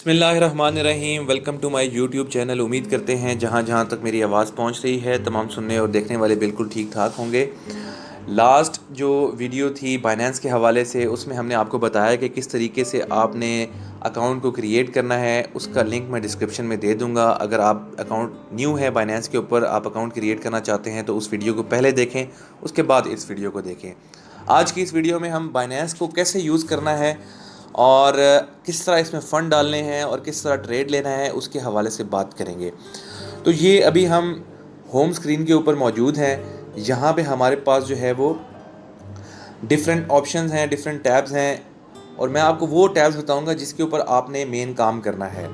बिस्मिल्लाहिर्रहमानिर्रहीम। Welcome to my YouTube channel. उम्मीद करते हैं जहाँ जहाँ तक मेरी आवाज़ पहुँच रही है तमाम सुनने और देखने वाले बिल्कुल ठीक ठाक होंगे। लास्ट जो वीडियो थी बाइनेंस के हवाले से, उसमें हमने आपको बताया कि किस तरीके से आपने अकाउंट को क्रिएट करना है। उसका लिंक मैं डिस्क्रिप्शन में दे दूँगा। अगर आप अकाउंट न्यू है बाइनेंस के ऊपर, आप अकाउंट क्रिएट करना चाहते हैं तो उस वीडियो को पहले देखें, उसके बाद इस वीडियो को देखें। आज की इस वीडियो में हम बाइनेंस को कैसे यूज़ करना है और किस तरह इसमें फ़ंड डालने हैं और किस तरह ट्रेड लेना है उसके हवाले से बात करेंगे। तो ये अभी हम होम स्क्रीन के ऊपर मौजूद हैं। यहाँ पे हमारे पास जो है वो डिफरेंट ऑप्शंस हैं, डिफरेंट टैब्स हैं, और मैं आपको वो टैब्स बताऊंगा जिसके ऊपर आपने मेन काम करना है।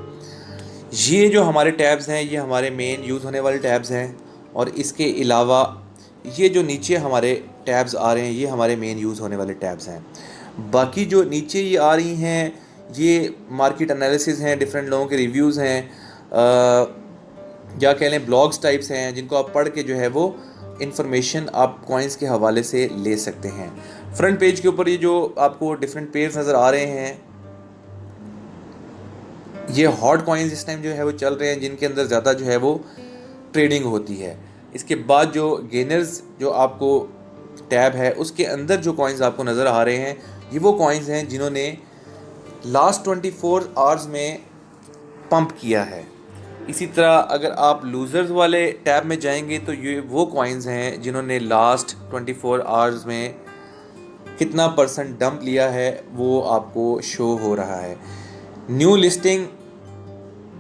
ये जो हमारे टैब्स हैं ये हमारे मेन यूज़ होने वाले टैब्स हैं, और इसके अलावा ये जो नीचे हमारे टैब्स आ रहे हैं ये हमारे मेन यूज़ होने वाले टैब्स हैं। बाकी जो नीचे ये आ रही हैं ये मार्केट एनालिसिस हैं, डिफरेंट लोगों के रिव्यूज़ हैं, या कह लें ब्लॉग्स टाइप्स हैं, जिनको आप पढ़ के जो है वो इन्फॉर्मेशन आप कॉइन्स के हवाले से ले सकते हैं। फ्रंट पेज के ऊपर ये जो आपको डिफरेंट पेज नज़र आ रहे हैं ये हॉट कॉइन्स इस टाइम जो है वो चल रहे हैं, जिनके अंदर ज़्यादा जो है वो ट्रेडिंग होती है। इसके बाद जो गेनर्स जो आपको टैब है उसके अंदर जो कॉइन्स आपको नज़र आ रहे हैं ये वो कॉइन्स हैं जिन्होंने लास्ट 24 आवर्स में पंप किया है। इसी तरह अगर आप लूज़र्स वाले टैब में जाएंगे तो ये वो कॉइन्स हैं जिन्होंने लास्ट 24 आवर्स में कितना परसेंट डंप लिया है वो आपको शो हो रहा है। न्यू लिस्टिंग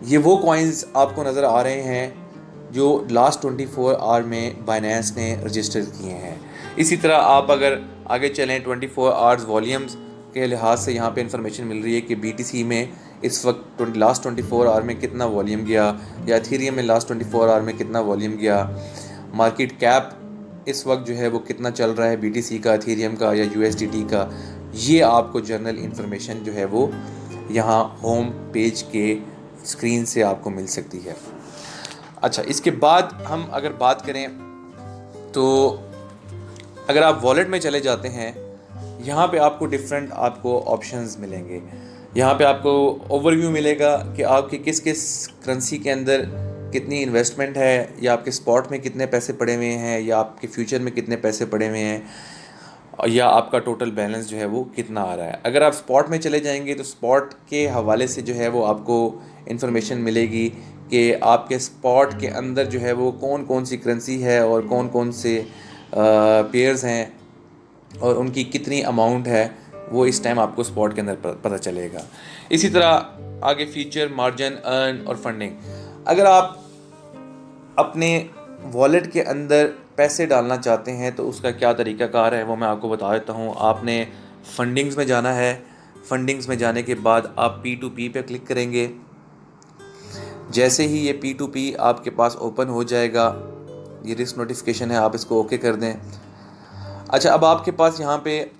ये वो कॉइन्स आपको नज़र आ रहे हैं जो लास्ट 24 आवर में बाइनेंस ने रजिस्टर किए हैं। इसी तरह आप अगर आगे चलें 24 आवर्स वॉल्यूम्स के लिहाज से यहाँ पे इंफॉर्मेशन मिल रही है कि BTC में इस वक्त लास्ट 24 आवर में कितना वॉल्यूम गया, या एथेरियम में लास्ट 24 आवर में कितना वॉल्यूम गया। मार्केट कैप इस वक्त जो है वो कितना चल रहा है BTC का, एथेरियम का या USDT का। ये आपको जनरल इंफॉर्मेशन जो है वो यहाँ होम पेज के स्क्रीन से आपको मिल सकती है। अच्छा, इसके बाद हम अगर बात करें तो अगर आप वॉलेट में चले जाते हैं यहाँ पे आपको डिफरेंट आपको ऑप्शंस मिलेंगे। यहाँ पे आपको ओवरव्यू मिलेगा कि आपके किस किस करेंसी के अंदर कितनी इन्वेस्टमेंट है, या आपके स्पॉट में कितने पैसे पड़े हुए हैं, या आपके फ्यूचर में कितने पैसे पड़े हुए हैं, या आपका टोटल बैलेंस जो है वो कितना आ रहा है। अगर आप स्पॉट में चले जाएंगे तो स्पॉट के हवाले से जो है वो आपको इन्फॉर्मेशन मिलेगी कि आपके स्पॉट के अंदर जो है वो कौन कौन सी करेंसी है और कौन कौन से पेयर्स हैं और उनकी कितनी अमाउंट है, वो इस टाइम आपको स्पॉट के अंदर पता चलेगा। इसी तरह आगे फीचर, मार्जिन, अर्न और फंडिंग। अगर आप अपने वॉलेट के अंदर पैसे डालना चाहते हैं तो उसका क्या तरीक़ाकार है वो मैं आपको बता देता हूँ। आपने फंडिंग्स में जाना है। फंडिंग्स में जाने के बाद आप P2P पे क्लिक करेंगे। जैसे ही ये P2P आपके पास ओपन हो जाएगा, ये रिस्क नोटिफिकेशन है, आप इसको ओके कर दें। अच्छा, अब आपके पास यहाँ पे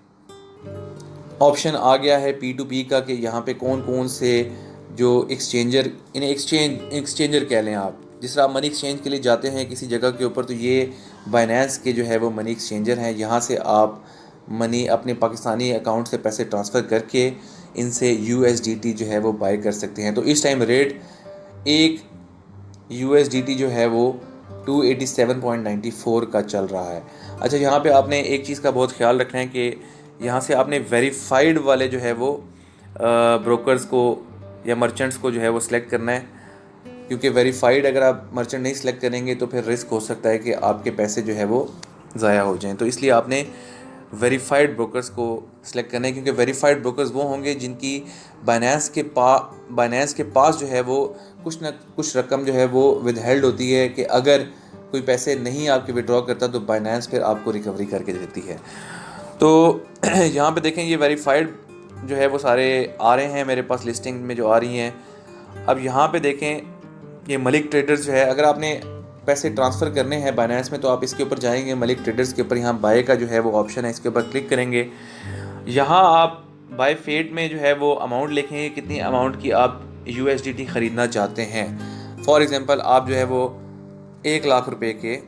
ऑप्शन आ गया है P2P का कि यहाँ पे कौन कौन से जो एक्सचेंजर, इन्हें एक्सचेंजर कह लें आप, जिस तरह आप मनी एक्सचेंज के लिए जाते हैं किसी जगह के ऊपर, तो ये बाइनेंस के जो है वो मनी एक्सचेंजर हैं। यहाँ से आप मनी अपने पाकिस्तानी अकाउंट से पैसे ट्रांसफ़र करके इनसे USDT जो है वो बाय कर सकते हैं। तो इस टाइम रेट एक USDT जो है वो 287.94 का चल रहा है। अच्छा, यहाँ पे आपने एक चीज़ का बहुत ख्याल रखना है कि यहाँ से आपने वेरीफाइड वाले जो है वो ब्रोकर्स को या मर्चेंट्स को जो है वो सिलेक्ट करना है, क्योंकि वेरीफाइड अगर आप मर्चेंट नहीं सिलेक्ट करेंगे तो फिर रिस्क हो सकता है कि आपके पैसे जो है वो ज़ाया हो जाएं। तो इसलिए आपने वेरीफाइड ब्रोकर्स को सिलेक्ट करना है, क्योंकि वेरीफाइड ब्रोकर्स वो होंगे जिनकी बाइनेंस के पास जो है वो कुछ ना कुछ रकम जो है वो विदहेल्ड होती है, कि अगर कोई पैसे नहीं आपके विड्रॉ करता तो बाइनेंस फिर आपको रिकवरी करके देती है। तो यहाँ पे देखें ये वेरीफाइड जो है वो सारे आ रहे हैं मेरे पास लिस्टिंग में जो आ रही हैं। अब यहाँ पे देखें ये मलिक ट्रेडर्स जो है, अगर आपने पैसे ट्रांसफ़र करने हैं बाइनेंस में तो आप इसके ऊपर जाएंगे, मलिक ट्रेडर्स के ऊपर यहाँ बाय का जो है वो ऑप्शन है, इसके ऊपर क्लिक करेंगे। यहाँ आप बाय फेट में जो है वो अमाउंट लिखेंगे, कितनी अमाउंट की आप USDT ख़रीदना चाहते हैं। फॉर एग्ज़ाम्पल आप जो है वो 1 लाख रुपए के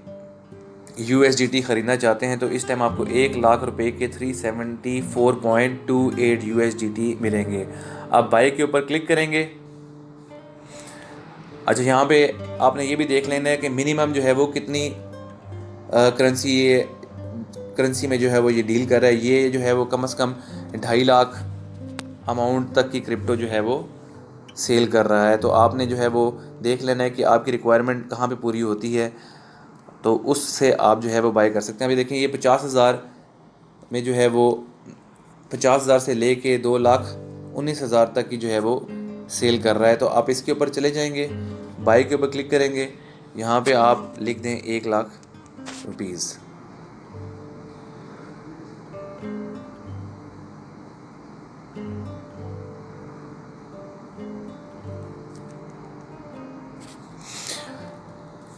USDT ख़रीदना चाहते हैं तो इस टाइम आपको 1 लाख रुपए के 374.28 USDT मिलेंगे। आप बाय के ऊपर क्लिक करेंगे। अच्छा, यहाँ पे आपने ये भी देख लेना है कि मिनिमम जो है वो कितनी करेंसी में जो है वो ये डील कर रहा है। ये जो है वो कम से कम 2.5 लाख अमाउंट तक की क्रिप्टो जो है वो सेल कर रहा है। तो आपने जो है वो देख लेना है कि आपकी रिक्वायरमेंट कहाँ पे पूरी होती है, तो उससे आप जो है वो बाय कर सकते हैं। अभी देखें, ये 50,000 में जो है वो 50,000 से ले के 2,19,000 तक की जो है वो सेल कर रहा है। तो आप इसके ऊपर चले जाएंगे, बाय के ऊपर क्लिक करेंगे, यहाँ पे आप लिख दें 1,00,000 रुपीज़।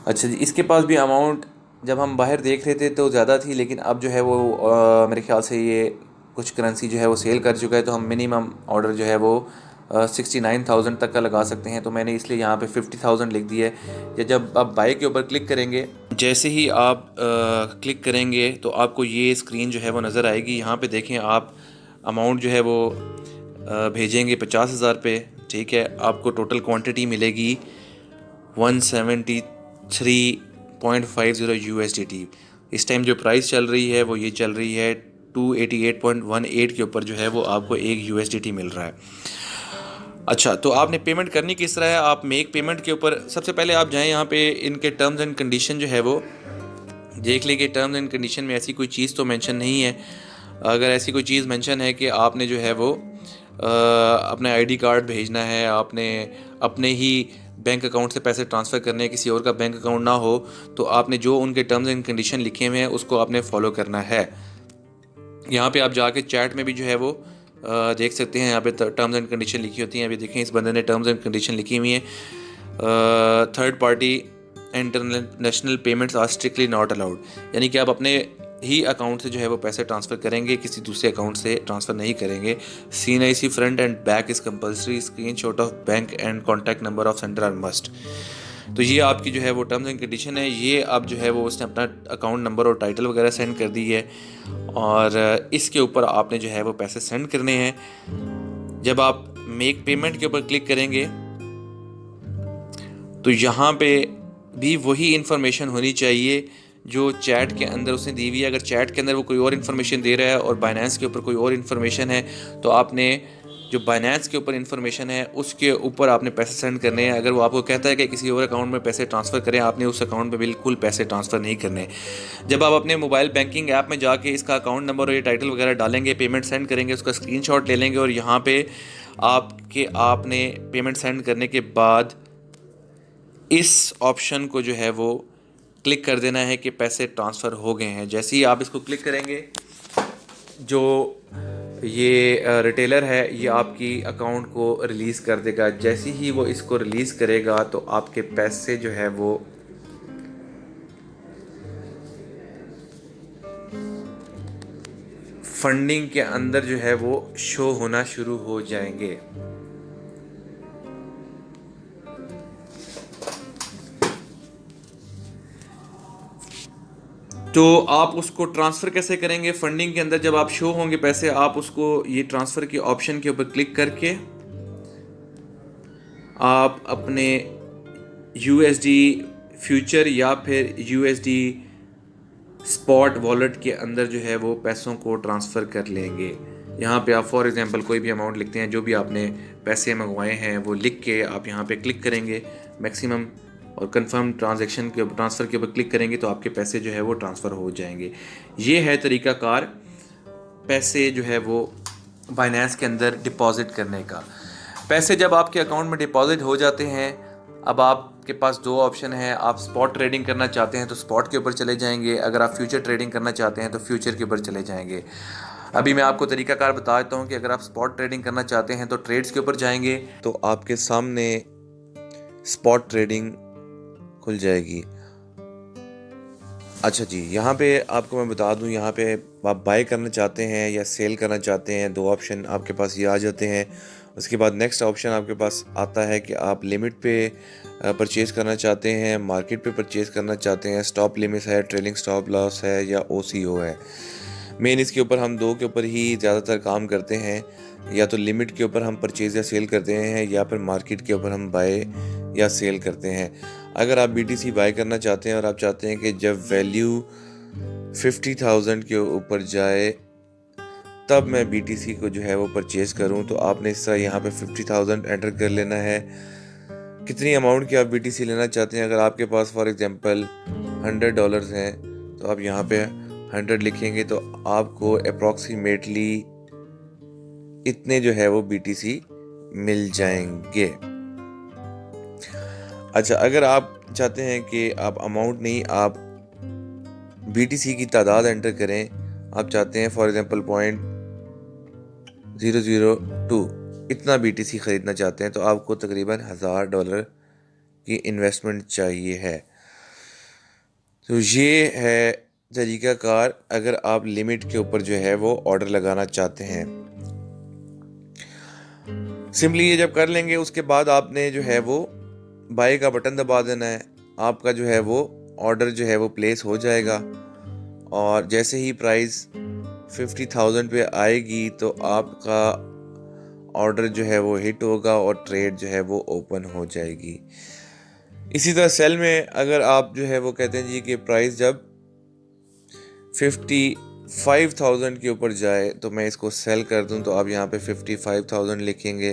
अच्छा जी, इसके पास भी अमाउंट जब हम बाहर देख रहे थे तो ज़्यादा थी, लेकिन अब जो है वो मेरे ख्याल से ये कुछ करेंसी जो है वो सेल कर चुका है। तो हम मिनिमम ऑर्डर जो है वो 69,000 तक का लगा सकते हैं। तो मैंने इसलिए यहाँ पे 50,000 लिख दिया है। या जब आप बाय के ऊपर क्लिक करेंगे, जैसे ही आप क्लिक करेंगे तो आपको ये स्क्रीन जो है वो नज़र आएगी। यहाँ पे देखें आप, अमाउंट जो है वो भेजेंगे 50,000 पे, ठीक है। आपको टोटल क्वांटिटी मिलेगी 173.50 USDT। इस टाइम जो प्राइस चल रही है वो ये चल रही है 288.18 के ऊपर जो है वो आपको 1 USDT मिल रहा है। अच्छा, तो आपने पेमेंट करनी किस तरह है? आप मेक पेमेंट के ऊपर सबसे पहले आप जाएं, यहाँ पे इनके टर्म्स एंड कंडीशन जो है वो देख लें कि टर्म्स एंड कंडीशन में ऐसी कोई चीज़ तो मेंशन नहीं है। अगर ऐसी कोई चीज़ मेंशन है कि आपने जो है वो अपना आईडी कार्ड भेजना है, आपने अपने ही बैंक अकाउंट से पैसे ट्रांसफ़र करने हैं, किसी और का बैंक अकाउंट ना हो, तो आपने जो उनके टर्म्स एंड कंडीशन लिखे हुए हैं उसको आपने फॉलो करना है। यहाँ पे आप जाके चैट में भी जो है वो देख सकते हैं, यहाँ पे टर्म्स एंड कंडीशन लिखी होती हैं। अभी देखें, इस बंदे ने टर्म्स एंड कंडीशन लिखी हुई हैं, third party international payments are strictly not allowed. यानी कि आप अपने ही अकाउंट से जो है वो पैसे ट्रांसफ़र करेंगे, किसी दूसरे अकाउंट से ट्रांसफ़र नहीं करेंगे। CNIC front and back is compulsory, screenshot of bank and contact number of sender are must. तो ये आपकी जो है वो टर्म्स एंड कंडीशन है। ये आप जो है वो उसने अपना अकाउंट नंबर और टाइटल वगैरह सेंड कर दी है, और इसके ऊपर आपने जो है वो पैसे सेंड करने हैं। जब आप मेक पेमेंट के ऊपर क्लिक करेंगे तो यहाँ पे भी वही इन्फॉर्मेशन होनी चाहिए जो चैट के अंदर उसने दी हुई है। अगर चैट के अंदर वो कोई और इन्फॉर्मेशन दे रहा है और बाइनेंस के ऊपर कोई और इन्फॉर्मेशन है, तो आपने जो बाइनेंस के ऊपर इन्फॉर्मेशन है उसके ऊपर आपने पैसे सेंड करने हैं। अगर वो आपको कहता है कि किसी और अकाउंट में पैसे ट्रांसफ़र करें, आपने उस अकाउंट में बिल्कुल पैसे ट्रांसफ़र नहीं करने। जब आप अपने मोबाइल बैंकिंग ऐप में जाके इसका अकाउंट नंबर और ये टाइटल वगैरह डालेंगे, पेमेंट सेंड करेंगे, उसका स्क्रीनशॉट ले लेंगे, और यहाँ पे आपने पेमेंट सेंड करने के बाद इस ऑप्शन को जो है वो क्लिक कर देना है कि पैसे ट्रांसफ़र हो गए हैं। जैसे ही आप इसको क्लिक करेंगे, जो ये रिटेलर है ये आपकी अकाउंट को रिलीज़ कर देगा। जैसे ही वो इसको रिलीज़ करेगा तो आपके पैसे जो है वो फंडिंग के अंदर जो है वो शो होना शुरू हो जाएंगे। तो आप उसको ट्रांसफ़र कैसे करेंगे? फंडिंग के अंदर जब आप शो होंगे पैसे, आप उसको ये ट्रांसफ़र के ऑप्शन के ऊपर क्लिक करके आप अपने USD फ्यूचर या फिर USD स्पॉट वॉलेट के अंदर जो है वो पैसों को ट्रांसफ़र कर लेंगे। यहाँ पे आप फॉर एग्जांपल कोई भी अमाउंट लिखते हैं, जो भी आपने पैसे मंगवाए हैं वो लिख के आप यहाँ पे क्लिक करेंगे मैक्सिमम, और कंफर्म ट्रांजैक्शन के ट्रांसफ़र के ऊपर क्लिक करेंगे तो आपके पैसे जो है वो ट्रांसफ़र हो जाएंगे। ये है तरीक़ाकार पैसे जो है वो बाइनेंस के अंदर डिपॉज़िट करने का। पैसे जब आपके अकाउंट में डिपॉज़िट हो जाते हैं, अब आपके पास दो ऑप्शन है। आप स्पॉट ट्रेडिंग करना चाहते हैं तो स्पॉट के ऊपर चले जाएंगे, अगर आप फ्यूचर ट्रेडिंग करना चाहते हैं तो फ्यूचर के ऊपर चले जाएंगे। अभी मैं आपको तरीक़ाकार बता देता हूँ कि अगर आप स्पॉट ट्रेडिंग करना चाहते हैं तो ट्रेड्स के ऊपर जाएंगे तो आपके सामने स्पॉट ट्रेडिंग खुल जाएगी। अच्छा जी, यहाँ पे आपको मैं बता दूँ, यहाँ पे आप बाय करना चाहते हैं या सेल करना चाहते हैं, दो ऑप्शन आपके पास ये आ जाते हैं। उसके बाद नेक्स्ट ऑप्शन आपके पास आता है कि आप लिमिट पे परचेज़ करना चाहते हैं, मार्केट पे परचेज़ करना चाहते हैं, स्टॉप लिमिट है, ट्रेलिंग स्टॉप लॉस है, या OCO है। मेन इसके ऊपर हम दो के ऊपर ही ज़्यादातर काम करते हैं, या तो लिमिट के ऊपर हम परचेज़ या सेल करते हैं, या फिर मार्केट के ऊपर हम बाय या सेल करते हैं। अगर आप BTC बाय करना चाहते हैं और आप चाहते हैं कि जब वैल्यू 50,000 के ऊपर जाए तब मैं BTC को जो है वो परचेज़ करूं, तो आपने इस तरह यहाँ पे 50,000 एंटर कर लेना है। कितनी अमाउंट की आप BTC लेना चाहते हैं, अगर आपके पास फॉर एग्जांपल $100 हैं तो आप यहाँ पे 100 लिखेंगे तो आपको अप्रॉक्सीमेटली इतने जो है वो BTC मिल जाएंगे। अच्छा, अगर आप चाहते हैं कि आप अमाउंट नहीं, आप BTC की तादाद एंटर करें, आप चाहते हैं फॉर एग्जांपल 0.002 इतना BTC ख़रीदना चाहते हैं, तो आपको तकरीबन $1000 की इन्वेस्टमेंट चाहिए है। तो ये है तरीक़ाकार अगर आप लिमिट के ऊपर जो है वो ऑर्डर लगाना चाहते हैं। सिंपली ये जब कर लेंगे उसके बाद आपने जो है वो बाय का बटन दबा देना है, आपका जो है वो ऑर्डर जो है वो प्लेस हो जाएगा। और जैसे ही प्राइस 50,000 पे आएगी तो आपका ऑर्डर जो है वो हिट होगा और ट्रेड जो है वो ओपन हो जाएगी। इसी तरह सेल में अगर आप जो है वो कहते हैं जी कि प्राइस जब 55,000 के ऊपर जाए तो मैं इसको सेल कर दूं, तो आप यहाँ पे 55,000 लिखेंगे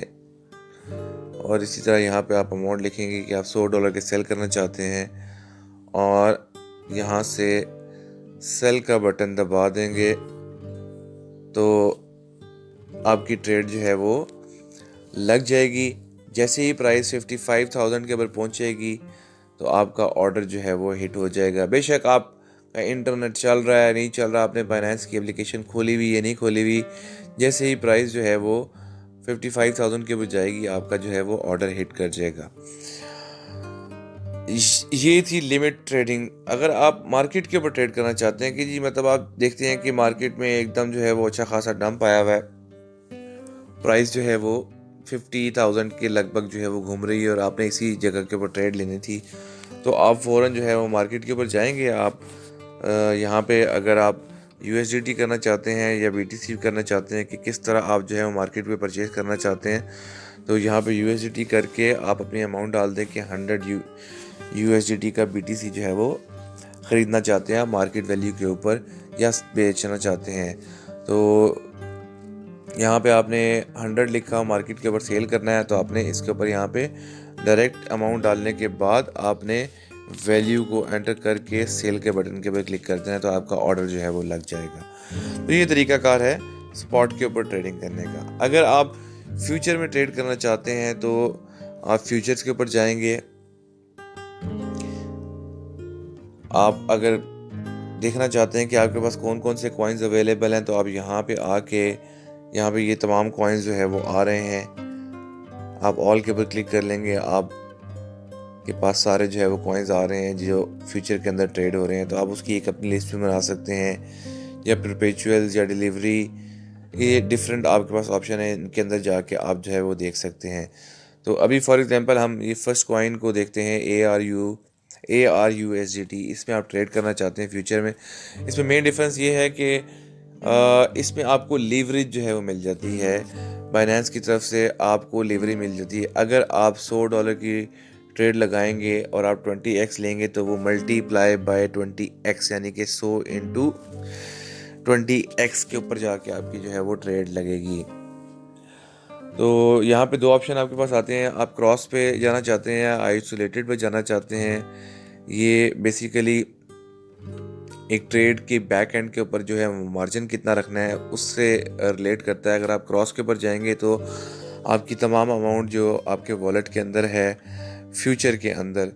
और इसी तरह यहाँ पे आप अमाउंट लिखेंगे कि आप $100 के सेल करना चाहते हैं और यहाँ से सेल का बटन दबा देंगे तो आपकी ट्रेड जो है वो लग जाएगी। जैसे ही प्राइस 55,000 के ऊपर पहुँचेगी तो आपका ऑर्डर जो है वो हिट हो जाएगा। बेशक आपका इंटरनेट चल रहा है नहीं चल रहा, आपने बाइनेंस की एप्लीकेशन खोली हुई है नहीं खोली हुई, जैसे ही प्राइस जो है वो 55,000 के ऊपर जाएगी आपका जो है वो ऑर्डर हिट कर जाएगा। ये थी लिमिट ट्रेडिंग। अगर आप मार्केट के ऊपर ट्रेड करना चाहते हैं कि जी मतलब आप देखते हैं कि मार्केट में एकदम जो है वो अच्छा खासा डंप आया हुआ है, प्राइस जो है वो 50,000 के लगभग जो है वो घूम रही है और आपने इसी जगह के ऊपर ट्रेड लेनी थी, तो आप फ़ौरन जो है वो मार्केट के ऊपर जाएंगे। आप यहाँ पे अगर आप USDT करना चाहते हैं या BTC करना चाहते हैं कि किस तरह आप जो है वो मार्केट पे परचेज़ करना चाहते हैं, तो यहाँ पे USDT करके आप अपनी अमाउंट डाल दें कि 100 USDT का BTC जो है वो ख़रीदना चाहते हैं आप मार्केट वैल्यू के ऊपर या बेचना चाहते हैं। तो यहाँ पे आपने 100 लिखा, मार्केट के ऊपर सेल करना है, तो आपने इसके ऊपर यहाँ पे डायरेक्ट अमाउंट डालने के बाद आपने वैल्यू को एंटर करके सेल के बटन के ऊपर क्लिक कर देना है, तो आपका ऑर्डर जो है वो लग जाएगा। तो ये तरीकाकार है स्पॉट के ऊपर ट्रेडिंग करने का। अगर आप फ्यूचर में ट्रेड करना चाहते हैं तो आप फ्यूचर्स के ऊपर जाएंगे। आप अगर देखना चाहते हैं कि आपके पास कौन कौन से कॉइन्स अवेलेबल हैं, तो आप यहाँ पे आके यहाँ पे ये तमाम कॉइन्स जो है वो आ रहे हैं, आप ऑल के ऊपर क्लिक कर लेंगे, आप के पास सारे जो है वो कॉइन्स आ रहे हैं जो फ्यूचर के अंदर ट्रेड हो रहे हैं। तो आप उसकी एक अपनी लिस्ट में बना सकते हैं, या परपेचुअल्स या डिलीवरी, ये डिफरेंट आपके पास ऑप्शन है, इनके अंदर जाके आप जो है वो देख सकते हैं। तो अभी फॉर एग्जांपल हम ये फर्स्ट कॉइन को देखते हैं, ARUSDT, इसमें आप ट्रेड करना चाहते हैं फ्यूचर में। इसमें मेन डिफरेंस ये है कि इसमें आपको लीवरेज जो है वो मिल जाती है, बाइनेंस की तरफ से आपको लीवरेज मिल जाती है। अगर आप $100 की ट्रेड लगाएंगे और आप 20x लेंगे तो वो मल्टीप्लाई बाय 20x यानी कि 100 इंटू 20x के ऊपर जाके आपकी जो है वो ट्रेड लगेगी। तो यहाँ पे दो ऑप्शन आपके पास आते हैं, आप क्रॉस पे जाना चाहते हैं या आइसोलेटेड पे जाना चाहते हैं। ये बेसिकली एक ट्रेड के बैक एंड के ऊपर जो है मार्जिन कितना रखना है उससे रिलेट करता है। अगर आप क्रॉस के ऊपर जाएंगे तो आपकी तमाम अमाउंट जो आपके वॉलेट के अंदर है फ्यूचर के अंदर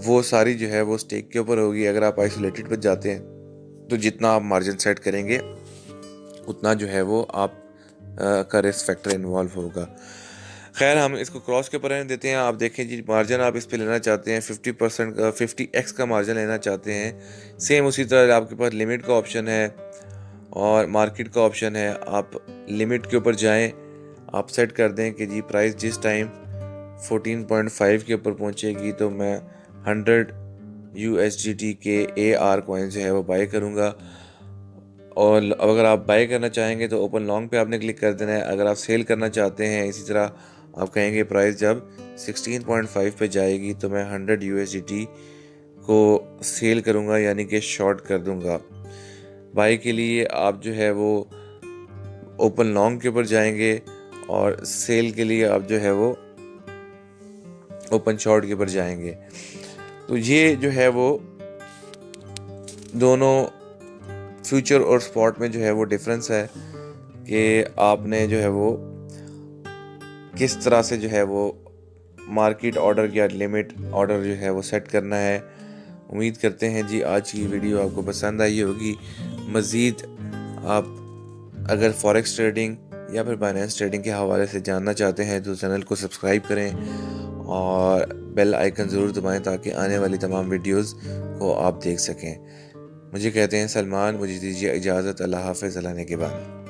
वो सारी जो है वो स्टेक के ऊपर होगी। अगर आप आइसोलेटेड पर जाते हैं तो जितना आप मार्जिन सेट करेंगे उतना जो है वो आप का रिस्क फैक्टर इन्वॉल्व होगा। खैर हम इसको क्रॉस के ऊपर रहने देते हैं। आप देखें जी मार्जिन आप इस पे लेना चाहते हैं 50% का 50x का मार्जिन लेना चाहते हैं। सेम उसी तरह आपके पास लिमिट का ऑप्शन है और मार्केट का ऑप्शन है। आप लिमिट के ऊपर जाएं, आप सेट कर दें कि जी प्राइस जिस टाइम 14.5 के ऊपर पहुंचेगी तो मैं 100 USDT के AR कॉइन जो है वो बाय करूंगा। और अगर आप बाय करना चाहेंगे तो ओपन लॉन्ग पे आपने क्लिक कर देना है। अगर आप सेल करना चाहते हैं इसी तरह आप कहेंगे प्राइस जब 16.5 पे जाएगी तो मैं 100 USDT को सेल करूँगा, यानी कि शॉर्ट कर दूँगा। बाई के लिए आप जो है वो ओपन लॉन्ग के ऊपर जाएंगे और सेल के लिए आप जो है वो ओपन शॉर्ट के ऊपर जाएंगे। तो ये जो है वो दोनों फ्यूचर और स्पॉट में जो है वो डिफरेंस है कि आपने जो है वो किस तरह से जो है वो मार्केट ऑर्डर या लिमिट ऑर्डर जो है वो सेट करना है। उम्मीद करते हैं जी आज की वीडियो आपको पसंद आई होगी। मज़ीद आप अगर फॉरेक्स ट्रेडिंग या फिर बाइनेंस ट्रेडिंग के हवाले से जानना चाहते हैं तो चैनल को सब्सक्राइब करें और बेल आइकन ज़रूर दबाएं ताकि आने वाली तमाम वीडियोस को आप देख सकें। मुझे कहते हैं सलमान, मुझे दीजिए इजाज़त। अल्लाह हाफ़िज़। अल्लाह ने के बाद।